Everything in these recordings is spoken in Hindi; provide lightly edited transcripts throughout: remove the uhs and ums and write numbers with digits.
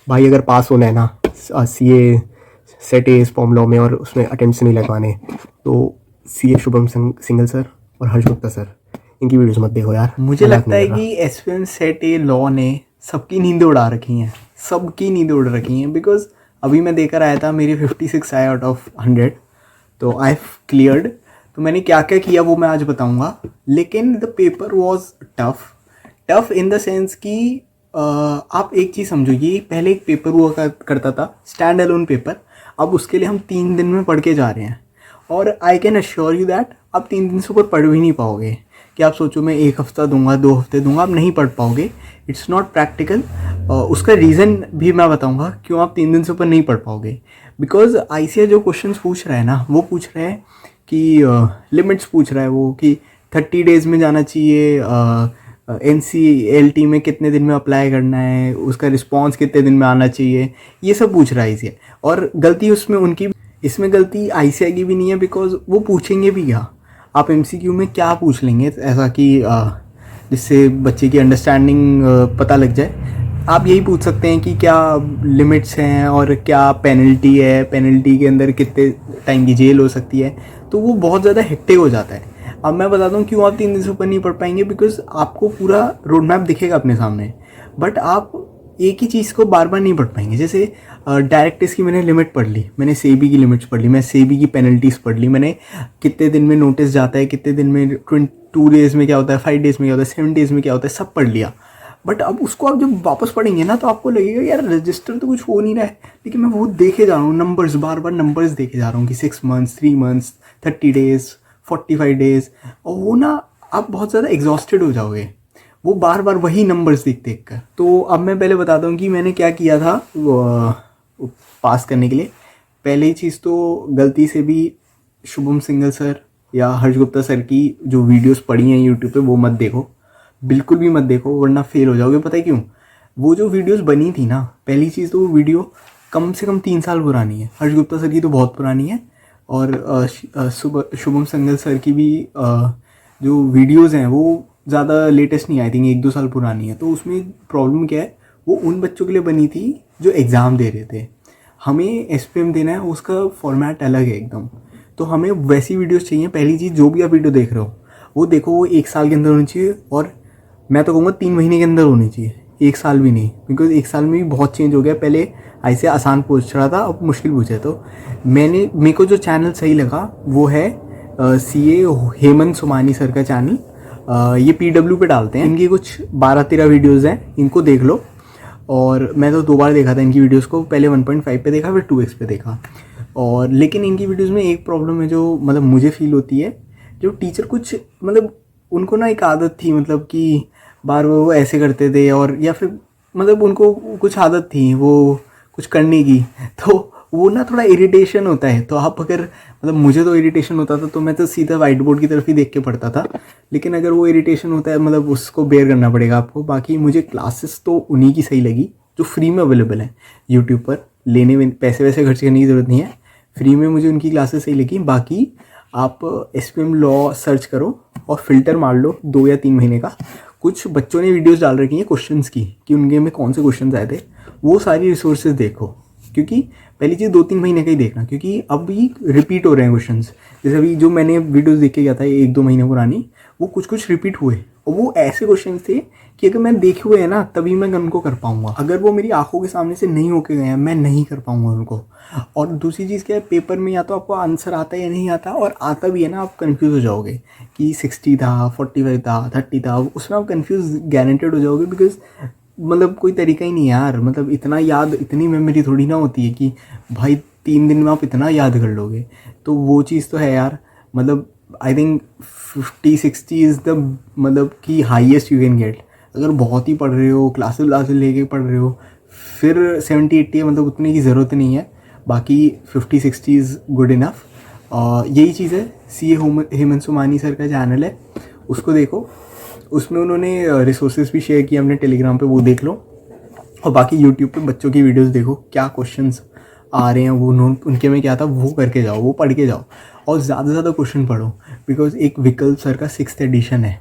भाई अगर पास होना है ना CA सेट ए स्पॉम लॉ में और उसमें अटेम्प्ट्स नहीं लगवाने, तो CA शुभम सिंगल सर और हर्ष गुप्ता सर, इनकी वीडियोस मत देखो यार, मुझे मजाक लगता नहीं है कर रहा। कि एसपीएम सेट ए लॉ ने सबकी नींद उड़ा रखी हैं, सबकी नींद उड़ रखी हैं। बिकॉज अभी मैं देकर आया था, मेरी 56 आए आउट ऑफ 100, तो आई क्लियर्ड। तो मैंने क्या क्या किया वो मैं आज बताऊंगा। लेकिन the paper was tough, tough in the sense कि आप एक चीज़ समझो, ये पहले एक पेपर हुआ करता था स्टैंड अलोन पेपर। अब उसके लिए हम 3 दिन में पढ़ के जा रहे हैं, और I can assure you that आप 3 दिन से ऊपर पढ़ भी नहीं पाओगे। कि आप सोचो मैं 1 हफ्ता दूंगा, 2 हफ्ते दूंगा, आप नहीं पढ़ पाओगे। It's not practical. उसका रीज़न भी मैं बताऊंगा क्यों आप 3 दिन से ऊपर नहीं पढ़ पाओगे। बिकॉज ICAI जो क्वेश्चंस पूछ रहा है ना, वो पूछ रहे हैं कि लिमिट्स पूछ रहा है वो, कि 30 डेज़ में जाना चाहिए, NCLT में कितने दिन में अप्लाई करना है, उसका रिस्पॉन्स कितने दिन में आना चाहिए, ये सब पूछ रहा है ICAI। और गलती उसमें उनकी, इसमें गलती ICAI की भी नहीं है। बिकॉज वो पूछेंगे भी क्या, आप MCQ में क्या पूछ लेंगे ऐसा कि जिससे बच्चे की अंडरस्टैंडिंग पता लग जाए। आप यही पूछ सकते हैं कि क्या लिमिट्स हैं और क्या पेनल्टी है, पेनल्टी के अंदर कितने टाइम की जेल हो सकती है। तो वो बहुत ज़्यादा हेक्टिक हो जाता है। अब मैं बताता हूँ क्यों आप 3 दिन से ऊपर नहीं पढ़ पाएंगे। बिकॉज आपको पूरा रोड मैप दिखेगा अपने सामने, बट आप एक ही चीज़ को बार बार नहीं पढ़ पाएंगे। जैसे डायरेक्ट टेस्ट की मैंने लिमिट पढ़ ली, मैंने सेबी की लिमिट्स पढ़ ली, मैं सेबी की पेनल्टीज़ पढ़ ली, मैंने कितने दिन में नोटिस जाता है, कितने दिन में 2 डेज़ में क्या होता है, 5 डेज़ में क्या होता है, 7 डेज़ में क्या होता है, सब पढ़ लिया। बट अब उसको आप जब वापस पढ़ेंगे ना, तो आपको लगेगा यार रजिस्टर तो कुछ हो नहीं रहा है। लेकिन मैं वो देखे जा रहा हूँ नंबर्स, बार बार नंबर्स देखे जा रहा हूँ कि 6 मंथ्स, 3 मंथ्स, 30 डेज़, 45 डेज़। और वो ना आप बहुत ज़्यादा एग्जॉस्टेड हो जाओगे वो बार बार वही नंबर्स देख कर। तो अब मैं पहले बताता हूँ कि मैंने क्या किया था पास करने के लिए। पहली चीज़ तो गलती से भी शुभम सिंगल सर या हर्ष गुप्ता सर की जो वीडियोस पड़ी हैं यूट्यूब पे वो मत देखो, बिल्कुल भी मत देखो, वरना फेल हो जाओगे। पता है क्यों? वो जो वीडियोस बनी थी ना, पहली चीज़ तो वो वीडियो कम से कम 3 साल पुरानी है। हर्ष गुप्ता सर की तो बहुत पुरानी है, और शुभम सिंगल सर की भी जो वीडियोज़ हैं वो ज़्यादा लेटेस्ट नहीं आई थिंक, 1-2 साल पुरानी है। तो उसमें प्रॉब्लम क्या है, वो उन बच्चों के लिए बनी थी जो एग्ज़ाम दे रहे थे। हमें SPM देना है, उसका फॉर्मेट अलग है एकदम। तो हमें वैसी वीडियोस चाहिए। पहली चीज़, जो भी आप वीडियो देख रहे हो वो देखो, वो 1 साल के अंदर होनी चाहिए, और मैं तो कहूँगा 3 महीने के अंदर होनी चाहिए, 1 साल भी नहीं। बिकॉज 1 साल में भी बहुत चेंज हो गया। पहले ऐसे आसान पूछ रहा था, अब मुश्किल पूछे। तो मेरे को जो चैनल सही लगा वो है CA हेमंत सोमानी सर का चैनल। ये PW पे डालते हैं। इनकी कुछ 12-13 वीडियोज़ हैं, इनको देख लो। और मैं तो 2 बार देखा था इनकी वीडियोस को, पहले 1.5 पे देखा, फिर 2x पे देखा। और लेकिन इनकी वीडियोस में एक प्रॉब्लम है जो मतलब मुझे फील होती है। जो टीचर कुछ मतलब उनको ना एक आदत थी, मतलब कि बार बार वो ऐसे करते थे, और या फिर मतलब उनको कुछ आदत थी वो कुछ करने की। तो वो ना थोड़ा इरिटेशन होता है। तो आप अगर मतलब मुझे तो इरिटेशन होता था, तो मैं तो सीधा वाइट बोर्ड की तरफ ही देख के पढ़ता था। लेकिन अगर वो इरिटेशन होता है, मतलब उसको बेयर करना पड़ेगा आपको। बाकी मुझे क्लासेस तो उन्हीं की सही लगी जो फ्री में अवेलेबल है यूट्यूब पर। लेने में पैसे वैसे खर्च करने की ज़रूरत नहीं है, फ्री में मुझे उनकी क्लासेस सही लगी। बाकी आप SPM लॉ सर्च करो और फिल्टर मार लो 2 या 3 महीने का। कुछ बच्चों ने वीडियोस डाल रखी हैं क्वेश्चंस की, कि उनके में कौन से क्वेश्चंस आए थे। वो सारी रिसोर्सेज देखो, क्योंकि पहली चीज़ 2-3 महीने का ही देखना, क्योंकि अभी रिपीट हो रहे हैं क्वेश्चंस। जैसे अभी जो मैंने वीडियोस देख के गया था 1-2 महीने पुरानी, वो कुछ कुछ रिपीट हुए। और वो ऐसे क्वेश्चन थे कि अगर मैं देखे हुए हैं ना, तभी मैं उनको कर पाऊंगा। अगर वो मेरी आंखों के सामने से नहीं होके गए हैं, मैं नहीं कर पाऊंगा उनको। और दूसरी चीज़ क्या है, पेपर में या तो आपको आंसर आता है या नहीं आता, और आता भी है ना, आप कन्फ्यूज़ हो जाओगे कि 60 था, 45 था, 30 था, उसमें आप कन्फ्यूज़ गारंटेड हो जाओगे। बिकॉज मतलब कोई तरीका ही नहीं है यार, मतलब इतना याद, इतनी मेमोरी थोड़ी ना होती है कि भाई 3 दिन में आप इतना याद कर लोगे। तो वो चीज़ तो है यार। मतलब आई थिंक 50-60 इज़ द मतलब कि हाईएस्ट यू कैन गेट। अगर बहुत ही पढ़ रहे हो, क्लासेस लेके पढ़ रहे हो, फिर 70-80 है, मतलब उतने की ज़रूरत नहीं है। बाकी 50-60 इज़ गुड इनफ। यही चीज़ है। CA हेमंत सोमानी सर का चैनल है, उसको देखो। उसमें उन्होंने रिसोर्सेज भी शेयर किए अपने टेलीग्राम पे, वो देख लो। और बाकी यूट्यूब पे बच्चों की वीडियोस देखो, क्या क्वेश्चंस आ रहे हैं वो उनके में क्या था वो करके जाओ, वो पढ़ के जाओ। और ज़्यादा से ज़्यादा क्वेश्चन पढ़ो। बिकॉज एक विकल्प सर का 6th एडिशन है,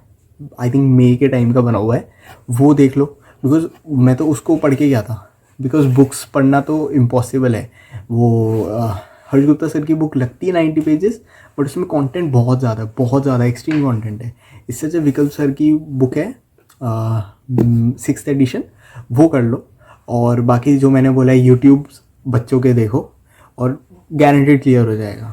आई थिंक मई के टाइम का बना हुआ है, वो देख लो। बिकॉज मैं तो उसको पढ़ के गया था, बिकॉज बुक्स पढ़ना तो इम्पॉसिबल है। वो हर्ष गुप्ता सर की बुक लगती है 90 पेजेस, बट उसमें कंटेंट बहुत ज़्यादा एक्सट्रीम कंटेंट है। इससे जो विकल्प सर की बुक है 6th एडिशन, वो कर लो। और बाकी जो मैंने बोला है यूट्यूब बच्चों के देखो, और गारंटेड क्लियर हो जाएगा।